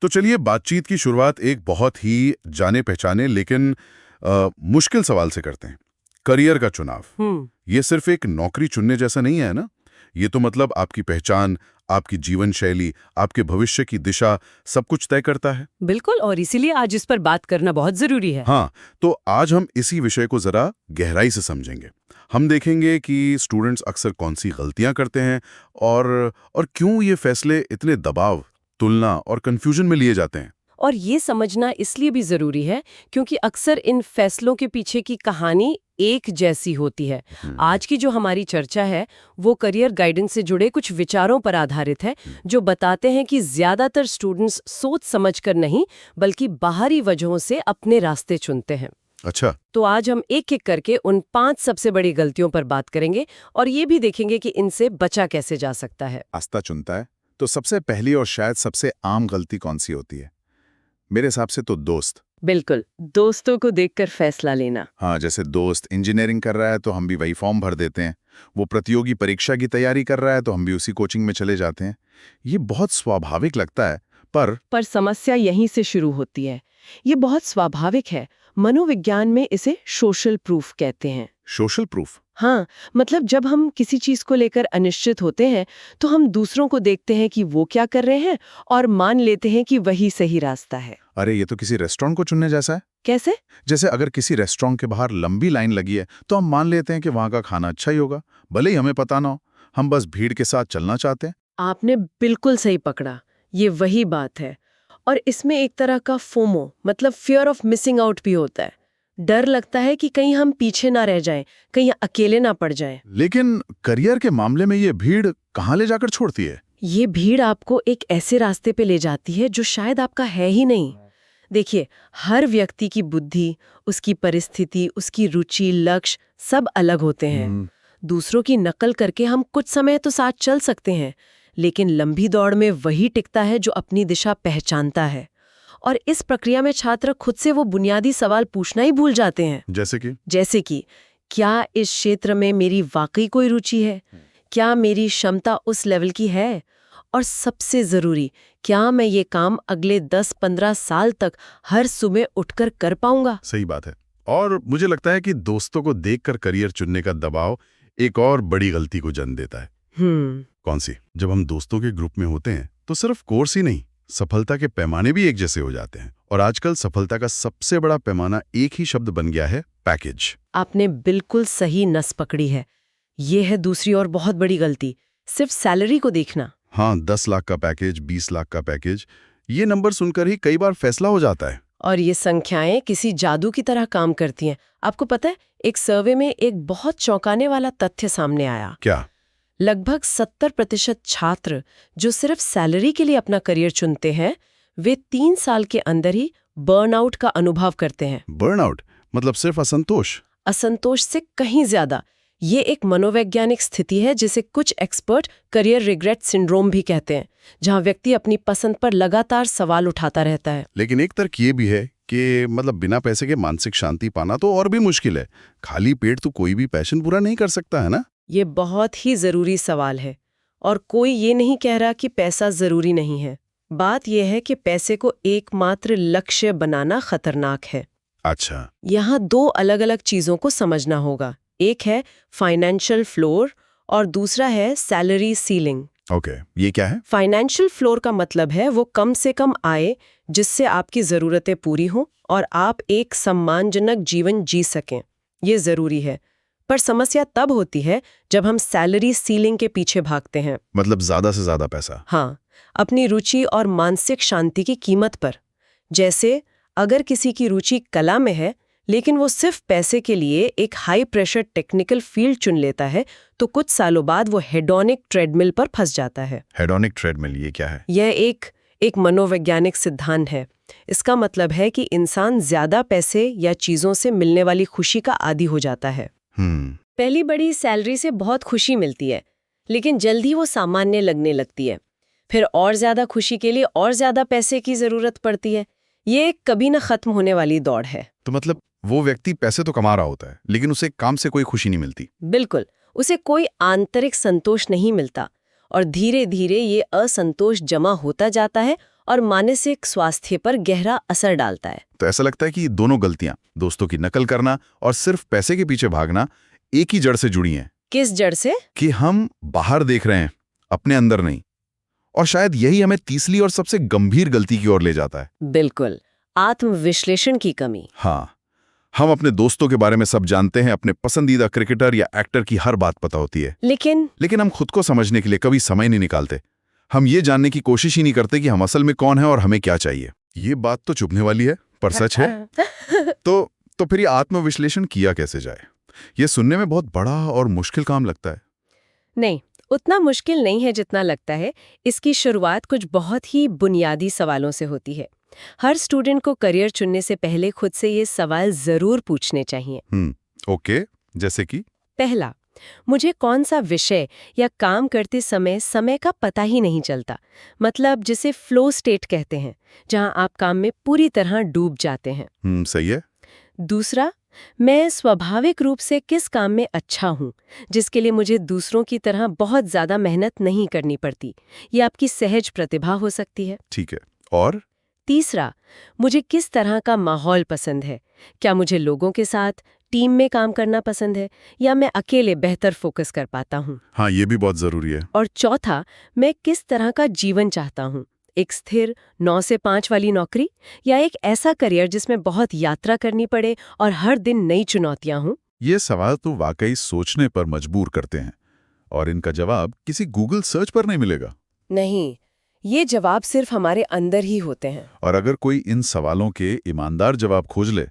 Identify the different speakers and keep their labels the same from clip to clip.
Speaker 1: तो चलिए बातचीत की शुरुआत एक बहुत ही जाने पहचाने लेकिन मुश्किल सवाल से करते हैं। करियर का चुनाव, ये सिर्फ एक नौकरी चुनने जैसा नहीं है ना? ये तो मतलब आपकी पहचान, आपकी जीवन शैली, आपके भविष्य की दिशा, सब कुछ तय करता है।
Speaker 2: बिल्कुल, और इसीलिए आज इस पर बात करना बहुत जरूरी है।
Speaker 1: हाँ, तो आज हम इसी विषय को जरा गहराई से समझेंगे। हम देखेंगे कि स्टूडेंट्स अक्सर कौन सी गलतियां करते हैं और क्यों ये फैसले इतने दबाव, तुलना और कंफ्यूजन में लिए जाते हैं।
Speaker 2: और ये समझना इसलिए भी जरूरी है क्योंकि अक्सर इन फैसलों के पीछे की कहानी एक जैसी होती है। आज की जो हमारी चर्चा है वो करियर गाइडेंस से जुड़े कुछ विचारों पर आधारित है, जो बताते हैं कि ज्यादातर स्टूडेंट्स सोच समझकर नहीं बल्कि बाहरी वजहों से अपने रास्ते चुनते हैं।
Speaker 1: अच्छा।
Speaker 2: तो आज हम एक एक करके उन 5 सबसे बड़ी गलतियों पर बात करेंगे और ये भी देखेंगे कि इनसे बचा कैसे जा सकता है।
Speaker 3: रास्ता चुनता है तो सबसे पहली और शायद सबसे आम गलती कौन सी होती है? मेरे हिसाब से तो दोस्त।
Speaker 2: बिल्कुल, दोस्तों को देखकर फैसला लेना।
Speaker 3: हाँ, जैसे दोस्त इंजीनियरिंग कर रहा है तो हम भी वही फॉर्म भर देते हैं। वो प्रतियोगी परीक्षा की तैयारी कर रहा है तो हम भी उसी कोचिंग में चले जाते हैं। ये बहुत स्वाभाविक लगता है, पर
Speaker 2: समस्या यहीं से शुरू होती है। ये बहुत स्वाभाविक है। मनोविज्ञान में इसे सोशल प्रूफ कहते हैं।
Speaker 3: Social proof?
Speaker 2: हाँ, मतलब जब हम किसी चीज को लेकर अनिश्चित होते हैं तो हम दूसरों को देखते हैं कि वो क्या कर रहे हैं और मान लेते हैं कि वही सही रास्ता है।
Speaker 3: अरे ये तो किसी रेस्टोरेंट को चुनने जैसा है।
Speaker 2: कैसे?
Speaker 3: जैसे अगर किसी रेस्टोरेंट के बाहर लंबी लाइन लगी है तो हम मान लेते हैं कि वहां का खाना अच्छा ही होगा, भले ही हमें पता ना हो। हम बस भीड़ के साथ चलना चाहते हैं।
Speaker 2: आपने बिल्कुल सही पकड़ा, ये वही बात है। और इसमें एक तरह का फोमो मतलब फियर ऑफ मिसिंग आउट भी होता है। डर लगता है कि कहीं हम पीछे ना रह जाएं, कहीं अकेले ना पड़ जाएं।
Speaker 3: लेकिन करियर के मामले में ये भीड़ कहाँ ले जाकर छोड़ती है?
Speaker 2: ये भीड़ आपको एक ऐसे रास्ते पे ले जाती है जो शायद आपका है ही नहीं। देखिए, हर व्यक्ति की बुद्धि, उसकी परिस्थिति, उसकी रुचि, लक्ष्य सब अलग होते हैं। दूसरों की नकल करके हम कुछ समय तो साथ चल सकते हैं, लेकिन लंबी दौड़ में वही टिकता है जो अपनी दिशा पहचानता है। और इस प्रक्रिया में छात्र खुद से वो बुनियादी सवाल पूछना ही भूल जाते हैं। जैसे कि क्या इस क्षेत्र में मेरी वाकई कोई रुचि है? क्या मेरी क्षमता उस लेवल की है? और सबसे जरूरी, क्या मैं ये काम अगले 10-15 साल तक हर सुबह उठकर कर पाऊंगा?
Speaker 1: सही बात है। और मुझे लगता है कि दोस्तों को देखकर करियर चुनने का दबाव एक और बड़ी गलती को जन्म देता है। कौन सी? जब हम दोस्तों के ग्रुप में होते हैं तो सिर्फ कोर्स ही नहीं, सफलता के पैमाने भी एक जैसे हो जाते हैं। और आजकल सफलता का सबसे बड़ा पैमाना एक ही शब्द बन गया है, पैकेज।
Speaker 2: आपने बिल्कुल सही नस पकड़ी है। ये है दूसरी और बहुत बड़ी गलती, सिर्फ सैलरी को देखना।
Speaker 1: हाँ, 10 लाख का पैकेज, 20 लाख का पैकेज, ये नंबर सुनकर ही कई बार फैसला हो जाता है।
Speaker 2: और ये संख्याएं किसी जादू की तरह काम करती हैं। आपको पता है, एक सर्वे में एक बहुत चौंकाने वाला तथ्य सामने आया।
Speaker 1: क्या?
Speaker 2: लगभग 70% छात्र जो सिर्फ सैलरी के लिए अपना करियर चुनते हैं, वे 3 साल के अंदर ही बर्नआउट का अनुभव करते हैं।
Speaker 1: बर्नआउट मतलब सिर्फ असंतोष?
Speaker 2: असंतोष से कहीं ज्यादा। ये एक मनोवैज्ञानिक स्थिति है जिसे कुछ एक्सपर्ट करियर रिग्रेट सिंड्रोम भी कहते हैं, जहां व्यक्ति अपनी पसंद पर लगातार सवाल उठाता रहता है।
Speaker 1: लेकिन एक तर्क ये भी है कि मतलब बिना पैसे के मानसिक शांति पाना तो और भी मुश्किल है। खाली पेट तो कोई भी पैशन पूरा नहीं कर सकता है ना?
Speaker 2: ये बहुत ही जरूरी सवाल है, और कोई ये नहीं कह रहा कि पैसा जरूरी नहीं है। बात यह है कि पैसे को एकमात्र लक्ष्य बनाना खतरनाक है।
Speaker 1: अच्छा।
Speaker 2: यहाँ 2 अलग-अलग चीजों को समझना होगा। एक है फाइनेंशियल फ्लोर और दूसरा है सैलरी सीलिंग।
Speaker 1: ओके, ये क्या है?
Speaker 2: फाइनेंशियल फ्लोर का मतलब है वो कम से कम आय जिससे आपकी जरूरतें पूरी हों और आप एक सम्मानजनक जीवन जी सकें। ये जरूरी है, पर समस्या तब होती है जब हम सैलरी सीलिंग के पीछे भागते हैं।
Speaker 1: मतलब ज्यादा से ज्यादा पैसा?
Speaker 2: हाँ, अपनी रुचि और मानसिक शांति की कीमत पर। जैसे अगर किसी की रुचि कला में है लेकिन वो सिर्फ पैसे के लिए एक हाई प्रेशर टेक्निकल फील्ड चुन लेता है, तो कुछ सालों बाद वो हेडोनिक ट्रेडमिल पर फंस जाता है।
Speaker 3: हेडोनिक ट्रेडमिल, ये क्या है?
Speaker 2: यह एक मनोवैज्ञानिक सिद्धांत है। इसका मतलब है कि इंसान ज्यादा पैसे या चीजों से मिलने वाली खुशी का आदी हो जाता है। पहली बड़ी सैलरी से बहुत खुशी मिलती है, लेकिन जल्द ही वो सामान्य लगने लगती है। फिर और ज्यादा खुशी के लिए और ज्यादा पैसे की जरूरत पड़ती है। ये एक कभी न खत्म होने वाली दौड़ है।
Speaker 3: तो मतलब वो व्यक्ति पैसे तो कमा रहा होता है लेकिन उसे काम से कोई खुशी नहीं मिलती।
Speaker 2: बिल्कुल, उसे कोई आंतरिक संतोष नहीं मिलता और धीरे धीरे ये असंतोष जमा होता जाता है और मानसिक स्वास्थ्य पर गहरा असर डालता है।
Speaker 3: तो ऐसा लगता है कि दोनों गलतियां, दोस्तों की नकल करना और सिर्फ पैसे के पीछे भागना, एक ही जड़ से जुड़ी हैं।
Speaker 2: किस जड़ से?
Speaker 3: कि हम बाहर देख रहे हैं, अपने अंदर नहीं। और शायद यही हमें तीसरी और सबसे गंभीर गलती की ओर ले जाता है।
Speaker 2: बिल्कुल, आत्मविश्लेषण की कमी।
Speaker 3: हाँ, हम अपने दोस्तों के बारे में सब जानते हैं, अपने पसंदीदा क्रिकेटर या एक्टर की हर बात पता होती है,
Speaker 2: लेकिन
Speaker 3: हम खुद को समझने के लिए कभी समय नहीं निकालते। हम ये जानने की कोशिश ही नहीं करते कि हम असल में कौन है और हमें क्या चाहिए। ये बात तो चुभने वाली है, पर सच है। तो फिर ये आत्मविश्लेषण किया कैसे जाए? ये सुनने में बहुत बड़ा और मुश्किल काम लगता है।
Speaker 2: नहीं, उतना मुश्किल नहीं है जितना लगता है। इसकी शुरुआत कुछ बहुत ही बुनियादी सवालों से होती है। हर स्टूडेंट को करियर चुनने से पहले खुद से ये सवाल जरूर पूछने चाहिए।
Speaker 3: ओके, जैसे कि
Speaker 2: पहला, मुझे कौन सा विषय या काम करते समय का पता ही नहीं चलता, मतलब जिसे फ्लो स्टेट कहते हैं, जहां आप काम में पूरी तरह डूब जाते हैं।
Speaker 3: सही है।
Speaker 2: दूसरा, मैं स्वाभाविक रूप से किस काम में अच्छा हूँ, जिसके लिए मुझे दूसरों की तरह बहुत ज्यादा मेहनत नहीं करनी पड़ती। ये आपकी सहज प्रतिभा हो सकती है।
Speaker 3: ठीक है। और
Speaker 2: तीसरा, मुझे किस तरह का माहौल पसंद है। क्या मुझे लोगों के साथ, टीम में काम करना पसंद है, या मैं अकेले बेहतर फोकस कर पाता हूँ।
Speaker 3: हाँ, ये भी बहुत जरूरी है।
Speaker 2: और चौथा, मैं किस तरह का जीवन चाहता हूँ। एक स्थिर 9 से 5 वाली नौकरी, या एक ऐसा करियर जिसमें बहुत यात्रा करनी पड़े और हर दिन नई चुनौतियां हों।
Speaker 3: ये सवाल तो वाकई सोचने पर मजबूर करते हैं, और इनका जवाब किसी गूगल सर्च पर नहीं मिलेगा।
Speaker 2: नहीं, ये जवाब सिर्फ हमारे अंदर ही होते हैं।
Speaker 3: और अगर कोई इन सवालों के ईमानदार जवाब खोज ले,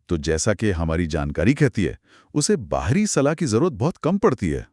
Speaker 3: तो जैसा कि हमारी जानकारी कहती है, उसे बाहरी सलाह की जरूरत बहुत कम पड़ती है।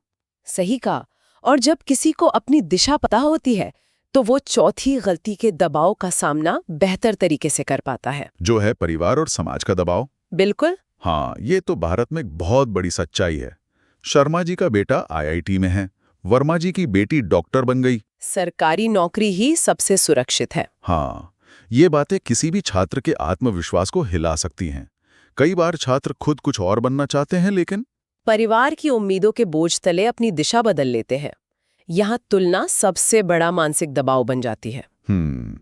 Speaker 2: सही कहा। और जब किसी को अपनी दिशा पता होती है, तो वो चौथी गलती के दबाव का सामना बेहतर तरीके से कर पाता है,
Speaker 3: जो है परिवार और समाज का दबाव।
Speaker 2: बिल्कुल।
Speaker 3: हाँ, ये तो भारत में एक बहुत बड़ी सच्चाई है। शर्मा जी का बेटा IIT में है, वर्मा जी की बेटी डॉक्टर बन गई।
Speaker 2: सरकारी नौकरी ही सबसे सुरक्षित है।
Speaker 3: हाँ, ये बातें किसी भी छात्र के आत्मविश्वास को हिला सकती हैं। कई बार छात्र खुद कुछ और बनना चाहते हैं, लेकिन
Speaker 2: परिवार की उम्मीदों के बोझ तले अपनी दिशा बदल लेते हैं। यहाँ तुलना सबसे बड़ा मानसिक दबाव बन जाती है।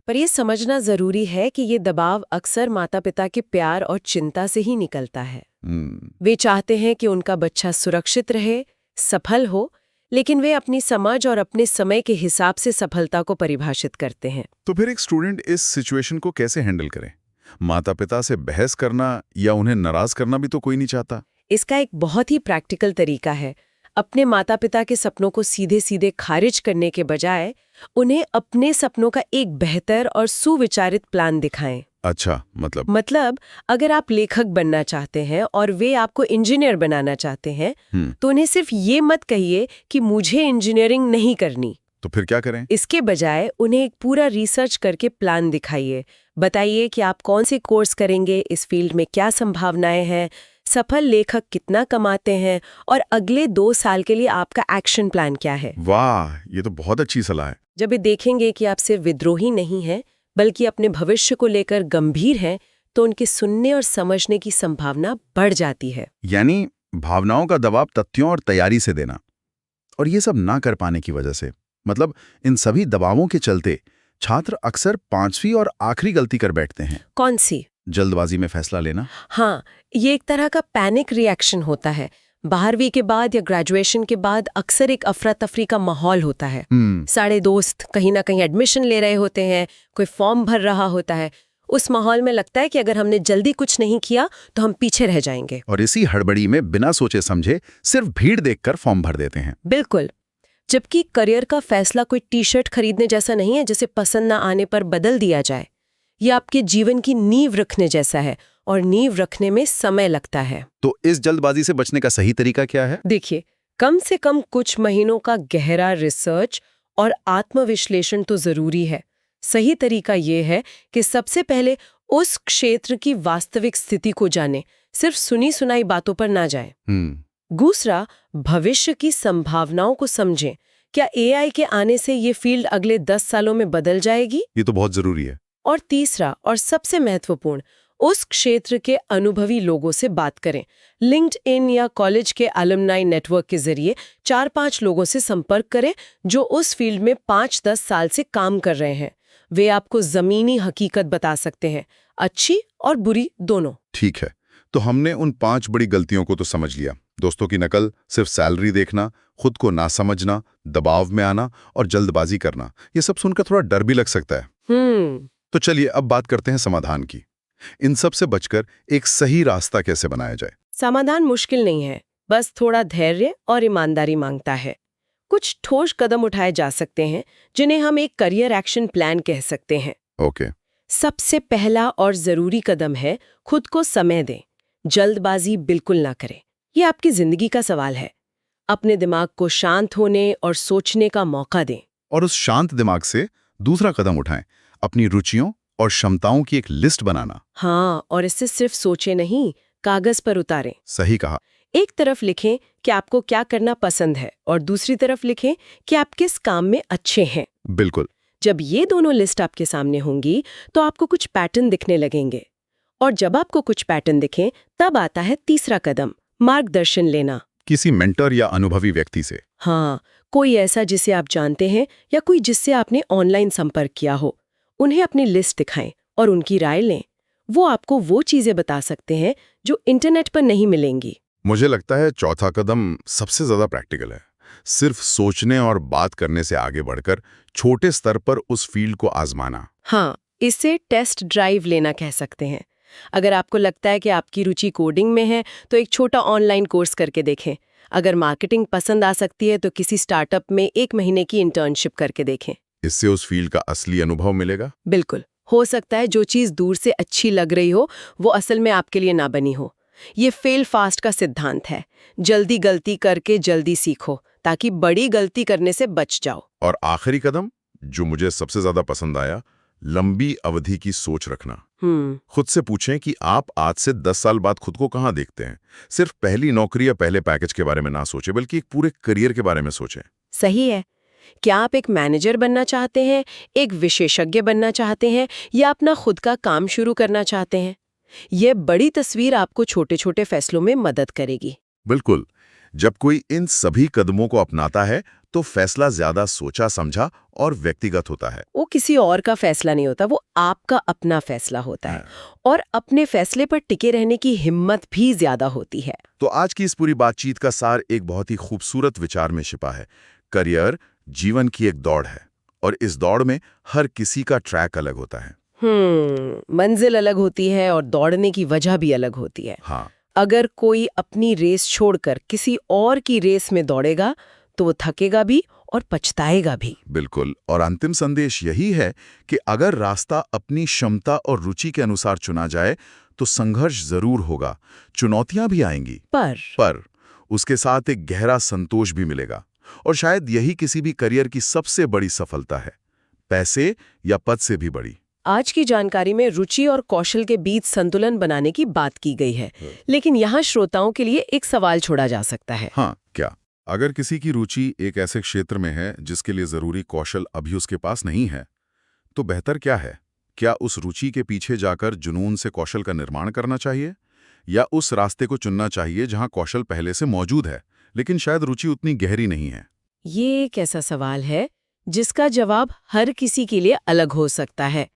Speaker 2: पर यह समझना जरूरी है कि ये दबाव अक्सर माता-पिता के प्यार और चिंता से ही निकलता है। वे चाहते हैं कि उनका बच्चा सुरक्षित रहे, सफल हो, लेकिन वे अपनी समझ और अपने समय के हिसाब से सफलता को परिभाषित करते हैं।
Speaker 3: तो फिर एक स्टूडेंट इस सिचुएशन को कैसे हैंडल करे? माता-पिता से बहस करना या उन्हें नाराज करना भी तो कोई नहीं चाहता।
Speaker 2: इसका एक बहुत ही प्रैक्टिकल तरीका है। अपने माता-पिता के सपनों को सीधे सीधे खारिज करने के बजाय उन्हें अपने सपनों का एक बेहतर और सुविचारित प्लान दिखाएं।
Speaker 3: अच्छा,
Speaker 2: मतलब अगर आप लेखक बनना चाहते हैं और वे आपको इंजीनियर बनाना चाहते हैं, तो उन्हें सिर्फ ये मत कहिए कि मुझे इंजीनियरिंग नहीं करनी।
Speaker 3: तो फिर क्या करें?
Speaker 2: इसके बजाय उन्हें एक पूरा रिसर्च करके प्लान दिखाइए। बताइए कि आप कौन से कोर्स करेंगे, इस फील्ड में क्या संभावनाएं हैं, सफल लेखक कितना कमाते हैं, और अगले 2 साल के लिए आपका एक्शन प्लान क्या है।
Speaker 3: वाह, ये तो बहुत अच्छी सलाह है।
Speaker 2: जब वे देखेंगे कि आप सिर्फ विद्रोही नहीं हैं, बल्कि अपने भविष्य को लेकर गंभीर हैं, तो उनके सुनने और समझने की संभावना बढ़ जाती है।
Speaker 3: यानी भावनाओं का दबाव तथ्यों और तैयारी से देना, और ये सब ना कर पाने की वजह से, मतलब इन सभी दबावों के चलते छात्र अक्सर 5वीं और आखिरी गलती कर बैठते हैं।
Speaker 2: कौन सी?
Speaker 3: जल्दबाजी में फैसला लेना।
Speaker 2: हाँ, ये एक तरह का पैनिक रिएक्शन होता है। 12वीं के बाद या ग्रेजुएशन के बाद अक्सर एक अफरा तफरी का माहौल होता है। सारे दोस्त कहीं ना कहीं एडमिशन ले रहे होते हैं, कोई फॉर्म भर रहा होता है। उस माहौल में लगता है कि अगर हमने जल्दी कुछ नहीं किया तो हम पीछे रह जाएंगे।
Speaker 3: और इसी हड़बड़ी में बिना सोचे समझे सिर्फ भीड़ देखकर फॉर्म भर देते हैं।
Speaker 2: बिल्कुल। जबकि करियर का फैसला कोई टी-शर्ट खरीदने जैसा नहीं है जिसे पसंद ना आने पर बदल दिया जाए। ये आपके जीवन की नींव रखने जैसा है, और नींव रखने में समय लगता है।
Speaker 3: तो इस जल्दबाजी से बचने का सही तरीका क्या है?
Speaker 2: देखिए, कम से कम कुछ महीनों का गहरा रिसर्च और आत्मविश्लेषण तो जरूरी है। सही तरीका ये है कि सबसे पहले उस क्षेत्र की वास्तविक स्थिति को जानें, सिर्फ सुनी सुनाई बातों पर ना जाएं। दूसरा, भविष्य की संभावनाओं को समझें। क्या AI के आने से ये फील्ड अगले 10 सालों में बदल जाएगी?
Speaker 3: ये तो बहुत जरूरी है।
Speaker 2: और तीसरा और सबसे महत्वपूर्ण, उस क्षेत्र के अनुभवी लोगों से बात करें। लिंक्डइन या कॉलेज के अलुमनाई नेटवर्क के जरिए 4-5 लोगों से संपर्क करें जो उस फील्ड में 5-10 साल से काम कर रहे हैं। वे आपको जमीनी हकीकत बता सकते हैं, अच्छी और बुरी दोनों।
Speaker 3: ठीक है, तो हमने उन 5 बड़ी गलतियों को तो समझ लिया। दोस्तों की नकल, सिर्फ सैलरी देखना, खुद को ना समझना, दबाव में आना और जल्दबाजी करना, ये सब सुनकर थोड़ा डर भी लग सकता है। तो चलिए अब बात करते हैं समाधान की। इन सब से बचकर एक सही रास्ता कैसे बनाया जाए?
Speaker 2: समाधान मुश्किल नहीं है, बस थोड़ा धैर्य और ईमानदारी मांगता है। कुछ ठोस कदम उठाए जा सकते हैं जिन्हें हम एक करियर एक्शन प्लान कह सकते हैं।
Speaker 3: ओके।
Speaker 2: सबसे पहला और जरूरी कदम है खुद को समय दें। जल्दबाजी बिल्कुल ना करें। ये आपकी जिंदगी का सवाल है। अपने दिमाग को शांत होने और सोचने का मौका दें।
Speaker 3: और उस शांत दिमाग से दूसरा कदम उठाएं, अपनी रुचियों और क्षमताओं की एक लिस्ट बनाना।
Speaker 2: हाँ, और इससे सिर्फ सोचे नहीं, कागज पर उतारें।
Speaker 3: सही कहा।
Speaker 2: एक तरफ लिखें कि आपको क्या करना पसंद है और दूसरी तरफ लिखें कि आप किस काम में अच्छे हैं।
Speaker 3: बिल्कुल।
Speaker 2: जब ये दोनों लिस्ट आपके सामने होंगी तो आपको कुछ पैटर्न दिखने लगेंगे। और जब आपको कुछ पैटर्न दिखें, तब आता है तीसरा कदम, मार्गदर्शन लेना।
Speaker 3: किसी मेंटर या अनुभवी व्यक्ति से।
Speaker 2: हाँ, कोई ऐसा जिसे आप जानते हैं या कोई जिससे आपने ऑनलाइन संपर्क किया हो। उन्हें अपनी लिस्ट दिखाएं और उनकी राय लें। वो आपको वो चीजें बता सकते हैं जो इंटरनेट पर नहीं मिलेंगी।
Speaker 3: मुझे लगता है चौथा कदम सबसे ज्यादा प्रैक्टिकल है। सिर्फ सोचने और बात करने से आगे बढ़कर छोटे स्तर पर उस फील्ड को आजमाना।
Speaker 2: हाँ, इसे टेस्ट ड्राइव लेना कह सकते हैं। अगर आपको लगता है कि आपकी रुचि कोडिंग में है तो एक छोटा ऑनलाइन कोर्स करके देखें। अगर मार्केटिंग पसंद आ सकती है तो किसी स्टार्टअप में 1 महीने की इंटर्नशिप करके देखें।
Speaker 3: इससे उस फील्ड का असली अनुभव मिलेगा।
Speaker 2: बिल्कुल। हो सकता है जो चीज़ दूर से अच्छी लग रही हो वो असल में आपके लिए ना बनी हो। ये फेल फास्ट का सिद्धांत है। जल्दी गलती करके जल्दी सीखो ताकि बड़ी गलती करने से बच जाओ।
Speaker 3: और आखिरी कदम, जो मुझे सबसे ज्यादा पसंद आया, लंबी अवधि की सोच रखना। खुद से पूछें कि आप आज से 10 साल बाद खुद को कहाँ देखते हैं। सिर्फ पहली नौकरी या पहले पैकेज के बारे में ना सोचें, बल्कि एक पूरे करियर के बारे में सोचें।
Speaker 2: सही है। क्या आप एक मैनेजर बनना चाहते हैं, एक विशेषज्ञ बनना चाहते हैं या अपना खुद का काम शुरू करना चाहते हैं? ये बड़ी तस्वीर आपको छोटे छोटे फैसलों में मदद करेगी।
Speaker 3: बिल्कुल। जब कोई इन सभी कदमों को अपनाता है तो फैसला ज्यादा सोचा समझा और व्यक्तिगत होता है।
Speaker 2: वो किसी और का फैसला नहीं होता, वो आपका अपना फैसला होता है। और अपने फैसले पर टिके रहने की हिम्मत भी ज्यादा होती है।
Speaker 3: तो आज की इस पूरी बातचीत का सार एक बहुत ही खूबसूरत विचार में छिपा है। करियर जीवन की एक दौड़ है और इस दौड़ में हर किसी का ट्रैक अलग होता है।
Speaker 2: मंजिल अलग होती है और दौड़ने की वजह भी अलग होती है।
Speaker 3: हाँ।
Speaker 2: अगर कोई अपनी रेस छोड़कर किसी और की रेस में दौड़ेगा तो वो थकेगा भी और पछताएगा भी।
Speaker 3: बिल्कुल। और अंतिम संदेश यही है कि अगर रास्ता अपनी क्षमता और रुचि के अनुसार चुना जाए तो संघर्ष जरूर होगा, चुनौतियां भी आएंगी, पर उसके साथ एक गहरा संतोष भी मिलेगा। और शायद यही किसी भी करियर की सबसे बड़ी सफलता है, पैसे या पद से भी बड़ी।
Speaker 2: आज की जानकारी में रुचि और कौशल के बीच संतुलन बनाने की बात की गई है, लेकिन यहाँ श्रोताओं के लिए एक सवाल छोड़ा जा सकता है।
Speaker 3: हाँ, क्या? अगर किसी की रुचि एक ऐसे क्षेत्र में है जिसके लिए जरूरी कौशल अभी उसके पास नहीं है, तो बेहतर क्या है? क्या उस रुचि के पीछे जाकर जुनून से कौशल का निर्माण करना चाहिए, या उस रास्ते को चुनना चाहिए जहां कौशल पहले से मौजूद है लेकिन शायद रुचि उतनी गहरी नहीं है?
Speaker 2: ये एक ऐसा सवाल है जिसका जवाब हर किसी के लिए अलग हो सकता है।